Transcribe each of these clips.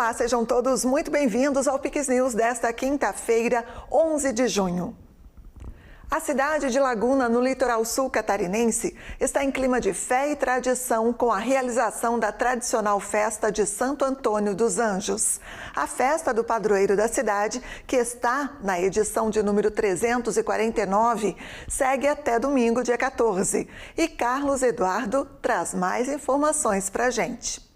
Olá, sejam todos muito bem-vindos ao Pix News desta quinta-feira, 11 de junho. A cidade de Laguna, no litoral sul catarinense, está em clima de fé e tradição com a realização da tradicional festa de Santo Antônio dos Anjos. A festa do padroeiro da cidade, que está na edição de número 349, segue até domingo, dia 14. E Carlos Eduardo traz mais informações para a gente.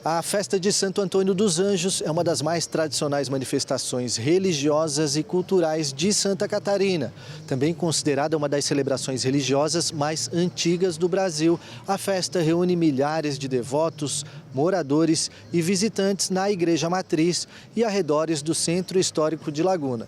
A festa de Santo Antônio dos Anjos é uma das mais tradicionais manifestações religiosas e culturais de Santa Catarina. Também considerada uma das celebrações religiosas mais antigas do Brasil, a festa reúne milhares de devotos, moradores e visitantes na Igreja Matriz e arredores do Centro Histórico de Laguna.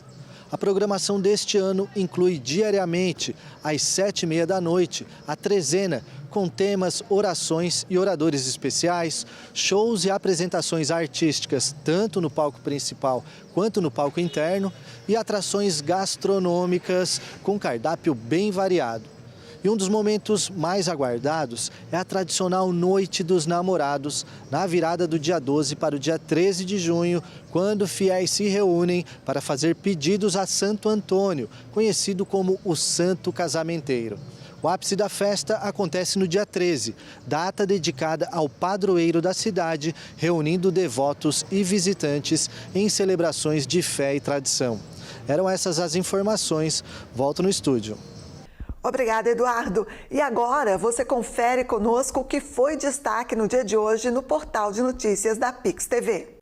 A programação deste ano inclui diariamente, às 7h30 da noite, a trezena, com temas, orações e oradores especiais, shows e apresentações artísticas, tanto no palco principal quanto no palco interno, e atrações gastronômicas com cardápio bem variado. E um dos momentos mais aguardados é a tradicional Noite dos Namorados, na virada do dia 12 para o dia 13 de junho, quando fiéis se reúnem para fazer pedidos a Santo Antônio, conhecido como o Santo Casamenteiro. O ápice da festa acontece no dia 13, data dedicada ao padroeiro da cidade, reunindo devotos e visitantes em celebrações de fé e tradição. Eram essas as informações. Volto no estúdio. Obrigada, Eduardo. E agora você confere conosco o que foi destaque no dia de hoje no portal de notícias da Pix TV.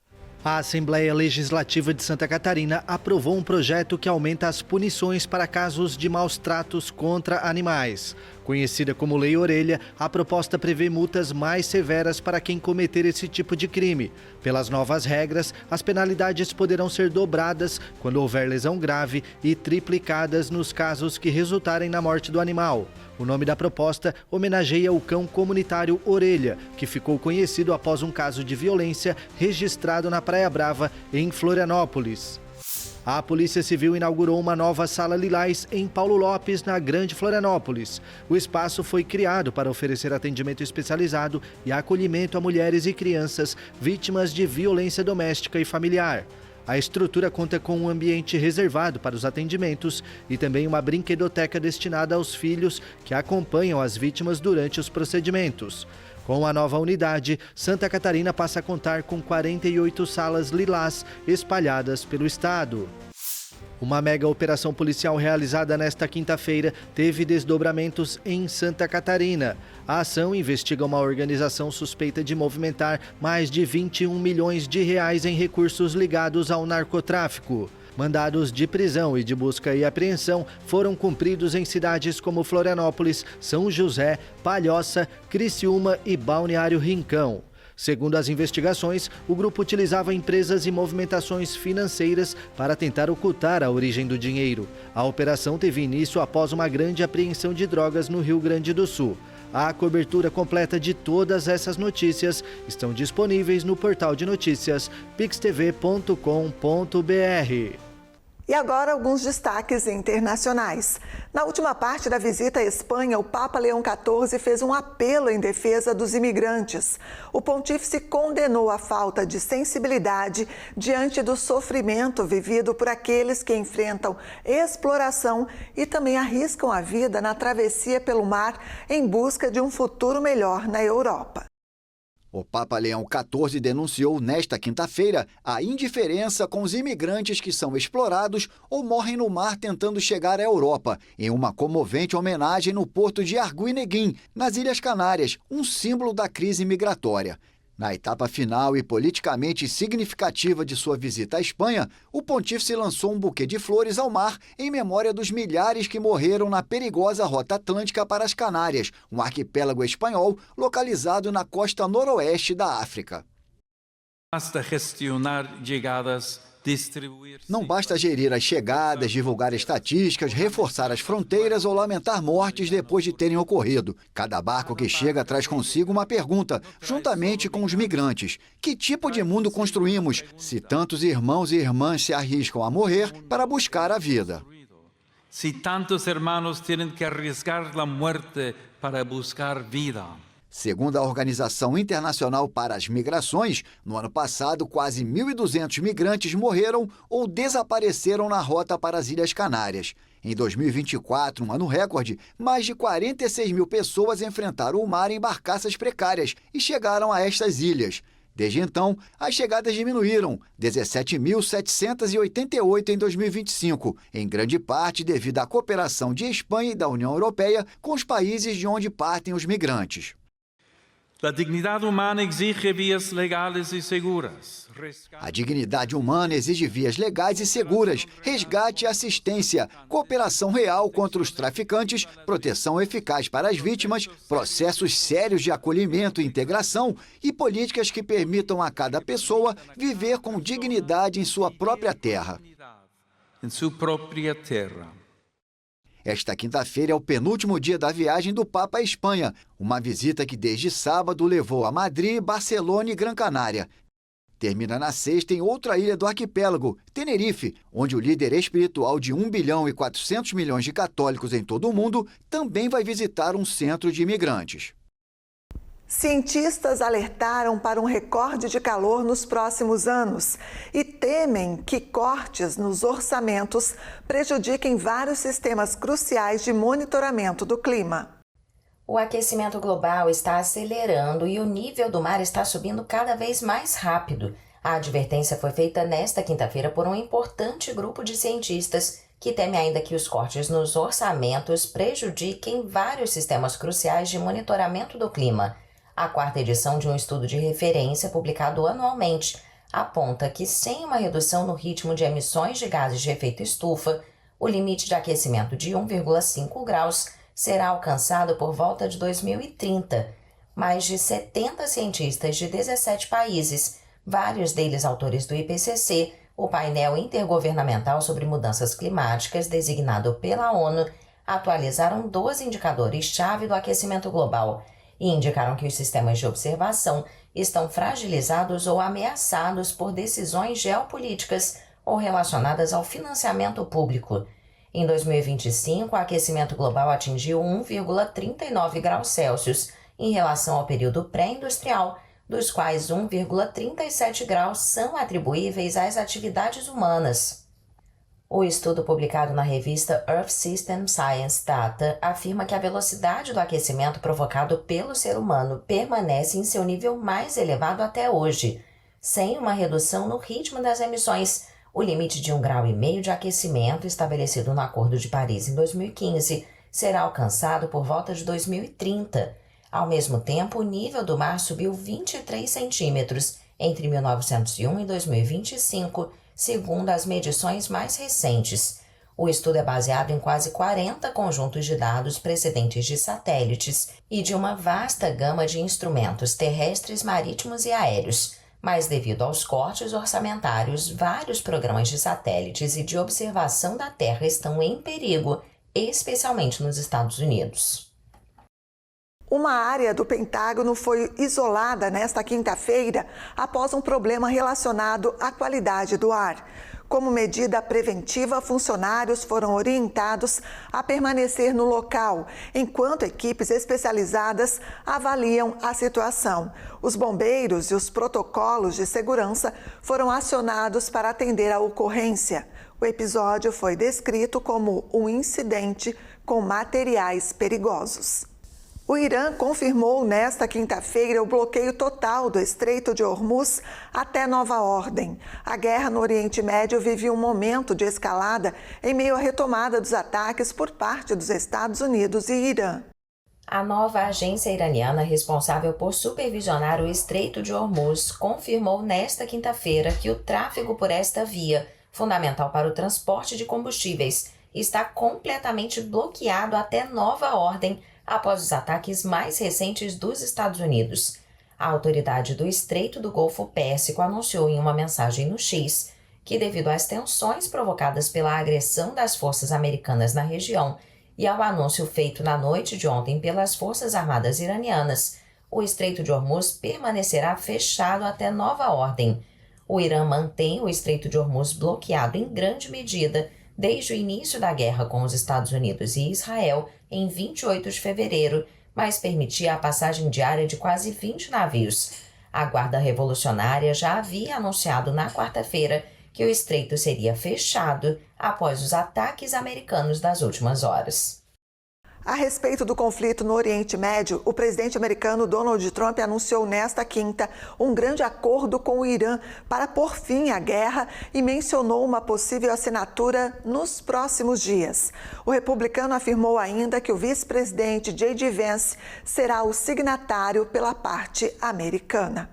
A Assembleia Legislativa de Santa Catarina aprovou um projeto que aumenta as punições para casos de maus tratos contra animais. Conhecida como Lei Orelha, a proposta prevê multas mais severas para quem cometer esse tipo de crime. Pelas novas regras, as penalidades poderão ser dobradas quando houver lesão grave e triplicadas nos casos que resultarem na morte do animal. O nome da proposta homenageia o cão comunitário Orelha, que ficou conhecido após um caso de violência registrado na Praia Brava, em Florianópolis. A Polícia Civil inaugurou uma nova Sala Lilás em Paulo Lopes, na Grande Florianópolis. O espaço foi criado para oferecer atendimento especializado e acolhimento a mulheres e crianças vítimas de violência doméstica e familiar. A estrutura conta com um ambiente reservado para os atendimentos e também uma brinquedoteca destinada aos filhos que acompanham as vítimas durante os procedimentos. Com a nova unidade, Santa Catarina passa a contar com 48 salas lilás espalhadas pelo estado. Uma mega operação policial realizada nesta quinta-feira teve desdobramentos em Santa Catarina. A ação investiga uma organização suspeita de movimentar mais de 21 milhões de reais em recursos ligados ao narcotráfico. Mandados de prisão e de busca e apreensão foram cumpridos em cidades como Florianópolis, São José, Palhoça, Criciúma e Balneário Rincão. Segundo as investigações, o grupo utilizava empresas e movimentações financeiras para tentar ocultar a origem do dinheiro. A operação teve início após uma grande apreensão de drogas no Rio Grande do Sul. A cobertura completa de todas essas notícias estão disponíveis no portal de notícias pixtv.com.br. E agora alguns destaques internacionais. Na última parte da visita à Espanha, o Papa Leão XIV fez um apelo em defesa dos imigrantes. O pontífice condenou a falta de sensibilidade diante do sofrimento vivido por aqueles que enfrentam exploração e também arriscam a vida na travessia pelo mar em busca de um futuro melhor na Europa. O Papa Leão XIV denunciou nesta quinta-feira a indiferença com os imigrantes que são explorados ou morrem no mar tentando chegar à Europa, em uma comovente homenagem no porto de Arguineguín, nas Ilhas Canárias, um símbolo da crise migratória. Na etapa final e politicamente significativa de sua visita à Espanha, o pontífice lançou um buquê de flores ao mar em memória dos milhares que morreram na perigosa rota atlântica para as Canárias, um arquipélago espanhol localizado na costa noroeste da África. Basta gestionar chegadas, distribuir... Não basta gerir as chegadas, divulgar estatísticas, reforçar as fronteiras ou lamentar mortes depois de terem ocorrido. Cada barco que chega traz consigo uma pergunta, juntamente com os migrantes. Que tipo de mundo construímos se tantos irmãos e irmãs se arriscam a morrer para buscar a vida? Se tantos hermanos têm que arriscar a morte para buscar vida. Segundo a Organização Internacional para as Migrações, no ano passado, quase 1.200 migrantes morreram ou desapareceram na rota para as Ilhas Canárias. Em 2024, um ano recorde, mais de 46 mil pessoas enfrentaram o mar em barcaças precárias e chegaram a estas ilhas. Desde então, as chegadas diminuíram, 17.788 em 2025, em grande parte devido à cooperação de Espanha e da União Europeia com os países de onde partem os migrantes. A dignidade humana exige vias legais e seguras. A dignidade humana exige vias legais e seguras, resgate e assistência, cooperação real contra os traficantes, proteção eficaz para as vítimas, processos sérios de acolhimento e integração e políticas que permitam a cada pessoa viver com dignidade em sua própria terra. Esta quinta-feira é o penúltimo dia da viagem do Papa à Espanha, uma visita que desde sábado levou a Madrid, Barcelona e Gran Canária. Termina na sexta em outra ilha do arquipélago, Tenerife, onde o líder espiritual de 1 bilhão e 400 milhões de católicos em todo o mundo também vai visitar um centro de imigrantes. Cientistas alertaram para um recorde de calor nos próximos anos e temem que cortes nos orçamentos prejudiquem vários sistemas cruciais de monitoramento do clima. O aquecimento global está acelerando e o nível do mar está subindo cada vez mais rápido. A advertência foi feita nesta quinta-feira por um importante grupo de cientistas que teme ainda que os cortes nos orçamentos prejudiquem vários sistemas cruciais de monitoramento do clima. A quarta edição de um estudo de referência publicado anualmente aponta que, sem uma redução no ritmo de emissões de gases de efeito estufa, o limite de aquecimento de 1,5 graus será alcançado por volta de 2030. Mais de 70 cientistas de 17 países, vários deles autores do IPCC, o painel intergovernamental sobre mudanças climáticas designado pela ONU, atualizaram 12 indicadores-chave do aquecimento global e indicaram que os sistemas de observação estão fragilizados ou ameaçados por decisões geopolíticas ou relacionadas ao financiamento público. Em 2025, o aquecimento global atingiu 1,39 graus Celsius em relação ao período pré-industrial, dos quais 1,37 graus são atribuíveis às atividades humanas. O estudo publicado na revista Earth System Science Data afirma que a velocidade do aquecimento provocado pelo ser humano permanece em seu nível mais elevado até hoje. Sem uma redução no ritmo das emissões, o limite de 1,5 grau de aquecimento estabelecido no Acordo de Paris em 2015 será alcançado por volta de 2030. Ao mesmo tempo, o nível do mar subiu 23 centímetros entre 1901 e 2025, segundo as medições mais recentes. O estudo é baseado em quase 40 conjuntos de dados precedentes de satélites e de uma vasta gama de instrumentos terrestres, marítimos e aéreos. Mas, devido aos cortes orçamentários, vários programas de satélites e de observação da Terra estão em perigo, especialmente nos Estados Unidos. Uma área do Pentágono foi isolada nesta quinta-feira após um problema relacionado à qualidade do ar. Como medida preventiva, funcionários foram orientados a permanecer no local, enquanto equipes especializadas avaliam a situação. Os bombeiros e os protocolos de segurança foram acionados para atender a ocorrência. O episódio foi descrito como um incidente com materiais perigosos. O Irã confirmou nesta quinta-feira o bloqueio total do Estreito de Hormuz até nova ordem. A guerra no Oriente Médio vive um momento de escalada em meio à retomada dos ataques por parte dos Estados Unidos e Irã. A nova agência iraniana responsável por supervisionar o Estreito de Hormuz confirmou nesta quinta-feira que o tráfego por esta via, fundamental para o transporte de combustíveis, está completamente bloqueado até nova ordem após os ataques mais recentes dos Estados Unidos. A autoridade do Estreito do Golfo Pérsico anunciou em uma mensagem no X que, devido às tensões provocadas pela agressão das forças americanas na região e ao anúncio feito na noite de ontem pelas Forças Armadas iranianas, o Estreito de Hormuz permanecerá fechado até nova ordem. O Irã mantém o Estreito de Hormuz bloqueado em grande medida desde o início da guerra com os Estados Unidos e Israel, em 28 de fevereiro, mas permitia a passagem diária de quase 20 navios. A Guarda Revolucionária já havia anunciado na quarta-feira que o estreito seria fechado após os ataques americanos das últimas horas. A respeito do conflito no Oriente Médio, o presidente americano Donald Trump anunciou nesta quinta um grande acordo com o Irã para pôr fim à guerra e mencionou uma possível assinatura nos próximos dias. O republicano afirmou ainda que o vice-presidente J.D. Vance será o signatário pela parte americana.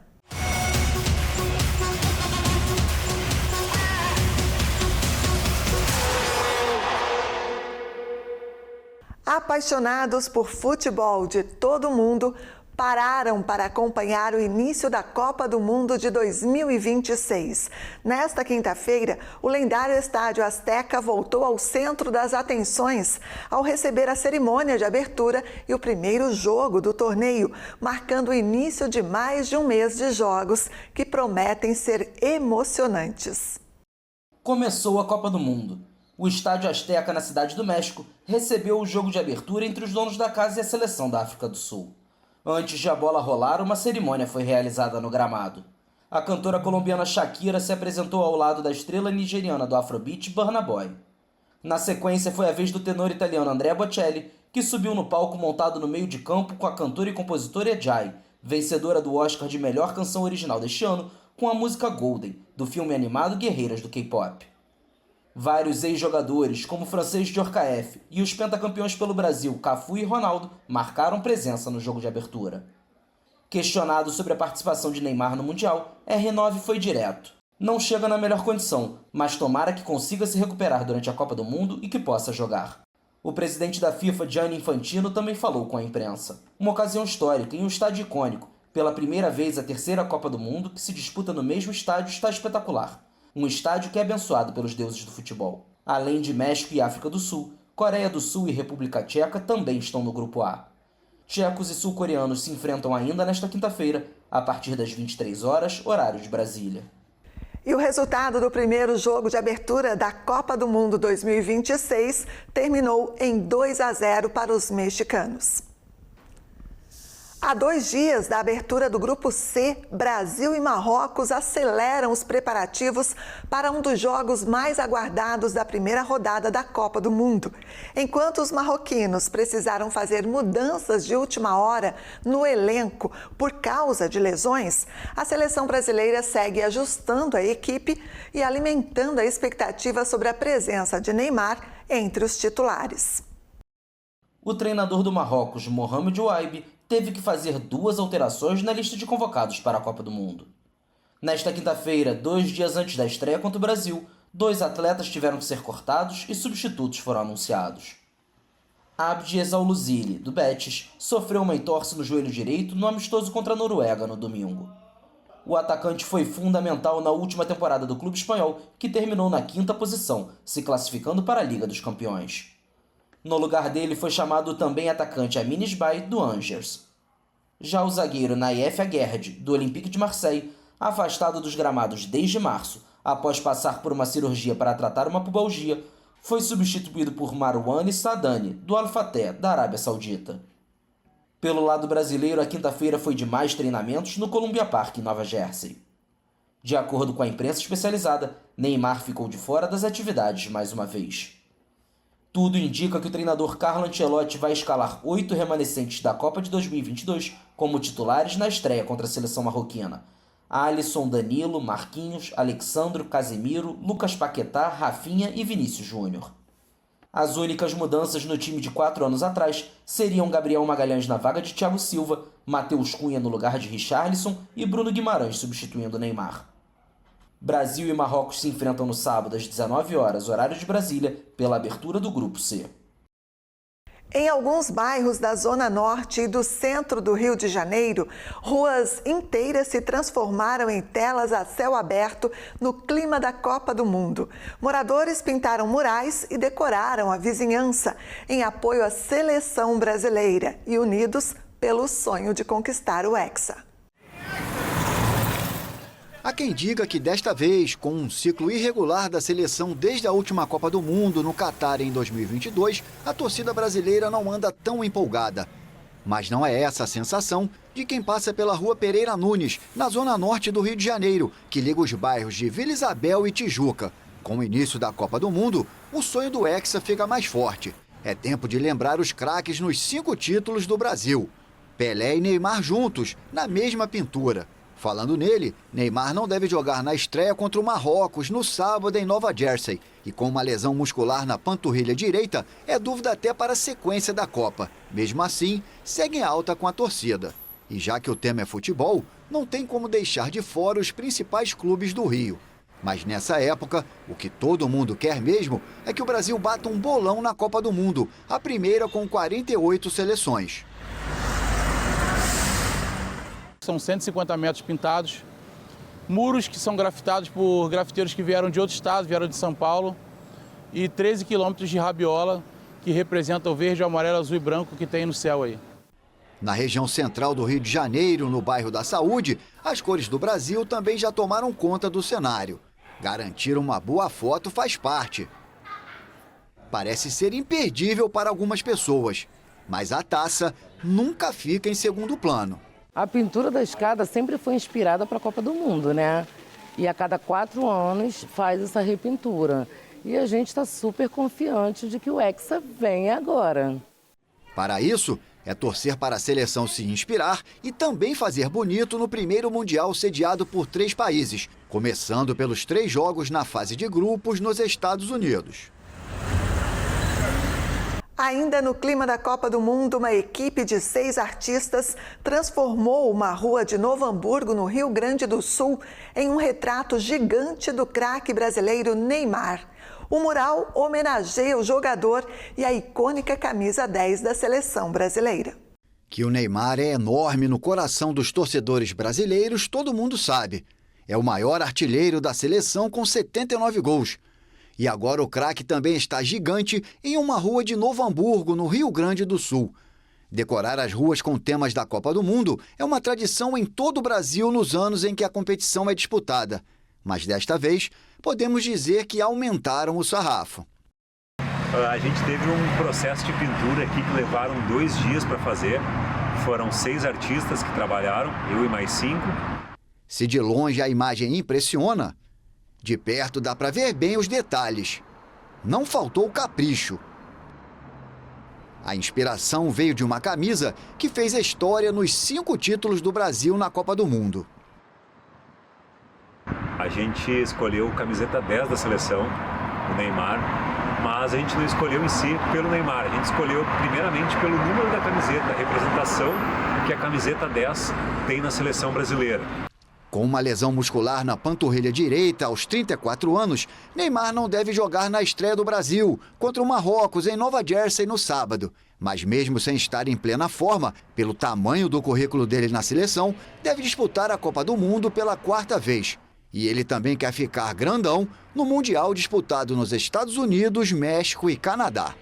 Apaixonados por futebol de todo o mundo pararam para acompanhar o início da Copa do Mundo de 2026. Nesta quinta-feira, o lendário Estádio Azteca voltou ao centro das atenções ao receber a cerimônia de abertura e o primeiro jogo do torneio, marcando o início de mais de um mês de jogos que prometem ser emocionantes. Começou a Copa do Mundo. O Estádio Azteca, na Cidade do México, recebeu o jogo de abertura entre os donos da casa e a seleção da África do Sul. Antes de a bola rolar, uma cerimônia foi realizada no gramado. A cantora colombiana Shakira se apresentou ao lado da estrela nigeriana do Afrobeat, Burna Boy. Na sequência, foi a vez do tenor italiano Andrea Bocelli, que subiu no palco montado no meio de campo com a cantora e compositora Ejai, vencedora do Oscar de melhor canção original deste ano, com a música Golden, do filme animado Guerreiras do K-pop. Vários ex-jogadores, como o francês Djorkaeff e os pentacampeões pelo Brasil, Cafu e Ronaldo, marcaram presença no jogo de abertura. Questionado sobre a participação de Neymar no Mundial, R9 foi direto. Não chega na melhor condição, mas tomara que consiga se recuperar durante a Copa do Mundo e que possa jogar. O presidente da FIFA, Gianni Infantino, também falou com a imprensa. Uma ocasião histórica em um estádio icônico. Pela primeira vez, a terceira Copa do Mundo, que se disputa no mesmo estádio, está espetacular. Um estádio que é abençoado pelos deuses do futebol. Além de México e África do Sul, Coreia do Sul e República Tcheca também estão no Grupo A. Tchecos e sul-coreanos se enfrentam ainda nesta quinta-feira, a partir das 23 horas, horário de Brasília. E o resultado do primeiro jogo de abertura da Copa do Mundo 2026 terminou em 2-0 para os mexicanos. Há 2 dias da abertura do Grupo C, Brasil e Marrocos aceleram os preparativos para um dos jogos mais aguardados da primeira rodada da Copa do Mundo. Enquanto os marroquinos precisaram fazer mudanças de última hora no elenco por causa de lesões, a seleção brasileira segue ajustando a equipe e alimentando a expectativa sobre a presença de Neymar entre os titulares. O treinador do Marrocos, Mohamed Ouaib, teve que fazer 2 alterações na lista de convocados para a Copa do Mundo. Nesta quinta-feira, 2 dias antes da estreia contra o Brasil, 2 atletas tiveram que ser cortados e substitutos foram anunciados. Abdi Ezauluzili, do Betis, sofreu uma entorse no joelho direito no amistoso contra a Noruega no domingo. O atacante foi fundamental na última temporada do clube espanhol, que terminou na 5ª posição, se classificando para a Liga dos Campeões. No lugar dele foi chamado o também atacante Amine Sbai, do Angers. Já o zagueiro Naïef Aguerd, do Olympique de Marseille, afastado dos gramados desde março, após passar por uma cirurgia para tratar uma pubalgia, foi substituído por Marwan Sadani, do Al Fateh, da Arábia Saudita. Pelo lado brasileiro, a quinta-feira foi de mais treinamentos no Columbia Park, em Nova Jersey. De acordo com a imprensa especializada, Neymar ficou de fora das atividades mais uma vez. Tudo indica que o treinador Carlo Ancelotti vai escalar 8 remanescentes da Copa de 2022 como titulares na estreia contra a seleção marroquina. Alisson, Danilo, Marquinhos, Alexandro, Casemiro, Lucas Paquetá, Rafinha e Vinícius Júnior. As únicas mudanças no time de 4 anos atrás seriam Gabriel Magalhães na vaga de Thiago Silva, Matheus Cunha no lugar de Richarlison e Bruno Guimarães substituindo Neymar. Brasil e Marrocos se enfrentam no sábado às 19 horas, horário de Brasília, pela abertura do Grupo C. Em alguns bairros da Zona Norte e do centro do Rio de Janeiro, ruas inteiras se transformaram em telas a céu aberto no clima da Copa do Mundo. Moradores pintaram murais e decoraram a vizinhança em apoio à seleção brasileira e unidos pelo sonho de conquistar o Hexa. Há quem diga que desta vez, com um ciclo irregular da seleção desde a última Copa do Mundo no Catar em 2022, a torcida brasileira não anda tão empolgada. Mas não é essa a sensação de quem passa pela Rua Pereira Nunes, na zona norte do Rio de Janeiro, que liga os bairros de Vila Isabel e Tijuca. Com o início da Copa do Mundo, o sonho do Hexa fica mais forte. É tempo de lembrar os craques nos 5 títulos do Brasil. Pelé e Neymar juntos, na mesma pintura. Falando nele, Neymar não deve jogar na estreia contra o Marrocos no sábado em Nova Jersey. E com uma lesão muscular na panturrilha direita, é dúvida até para a sequência da Copa. Mesmo assim, segue em alta com a torcida. E já que o tema é futebol, não tem como deixar de fora os principais clubes do Rio. Mas nessa época, o que todo mundo quer mesmo é que o Brasil bata um bolão na Copa do Mundo, a primeira com 48 seleções. São 150 metros pintados, muros que são grafitados por grafiteiros que vieram de outro estado, vieram de São Paulo, e 13 quilômetros de rabiola, que representa o verde, o amarelo, azul e branco que tem no céu aí. Na região central do Rio de Janeiro, no bairro da Saúde, as cores do Brasil também já tomaram conta do cenário. Garantir uma boa foto faz parte. Parece ser imperdível para algumas pessoas, mas a taça nunca fica em segundo plano. A pintura da escada sempre foi inspirada para a Copa do Mundo, né? E a cada 4 anos faz essa repintura. E a gente está super confiante de que o Hexa vem agora. Para isso, é torcer para a seleção se inspirar e também fazer bonito no primeiro Mundial sediado por 3 países, começando pelos 3 jogos na fase de grupos nos Estados Unidos. Ainda no clima da Copa do Mundo, uma equipe de 6 artistas transformou uma rua de Novo Hamburgo, no Rio Grande do Sul, em um retrato gigante do craque brasileiro Neymar. O mural homenageia o jogador e a icônica camisa 10 da seleção brasileira. Que o Neymar é enorme no coração dos torcedores brasileiros, todo mundo sabe. É o maior artilheiro da seleção com 79 gols. E agora o craque também está gigante em uma rua de Novo Hamburgo, no Rio Grande do Sul. Decorar as ruas com temas da Copa do Mundo é uma tradição em todo o Brasil nos anos em que a competição é disputada. Mas desta vez, podemos dizer que aumentaram o sarrafo. A gente teve um processo de pintura aqui que levaram 2 dias para fazer. Foram 6 artistas que trabalharam, eu e mais 5. Se de longe a imagem impressiona, de perto dá para ver bem os detalhes. Não faltou capricho. A inspiração veio de uma camisa que fez a história nos 5 títulos do Brasil na Copa do Mundo. A gente escolheu camiseta 10 da seleção, o Neymar, mas a gente não escolheu em si pelo Neymar. A gente escolheu primeiramente pelo número da camiseta, a representação que a camiseta 10 tem na seleção brasileira. Com uma lesão muscular na panturrilha direita aos 34 anos, Neymar não deve jogar na estreia do Brasil contra o Marrocos em Nova Jersey no sábado. Mas mesmo sem estar em plena forma, pelo tamanho do currículo dele na seleção, deve disputar a Copa do Mundo pela 4ª vez. E ele também quer ficar grandão no Mundial disputado nos Estados Unidos, México e Canadá.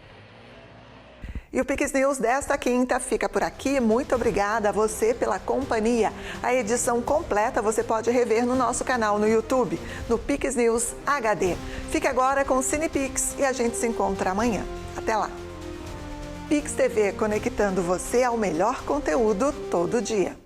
E o Piques News desta quinta fica por aqui. Muito obrigada a você pela companhia. A edição completa você pode rever no nosso canal no YouTube, no Piques News HD. Fique agora com o CinePix e a gente se encontra amanhã. Até lá. Pix TV, conectando você ao melhor conteúdo todo dia.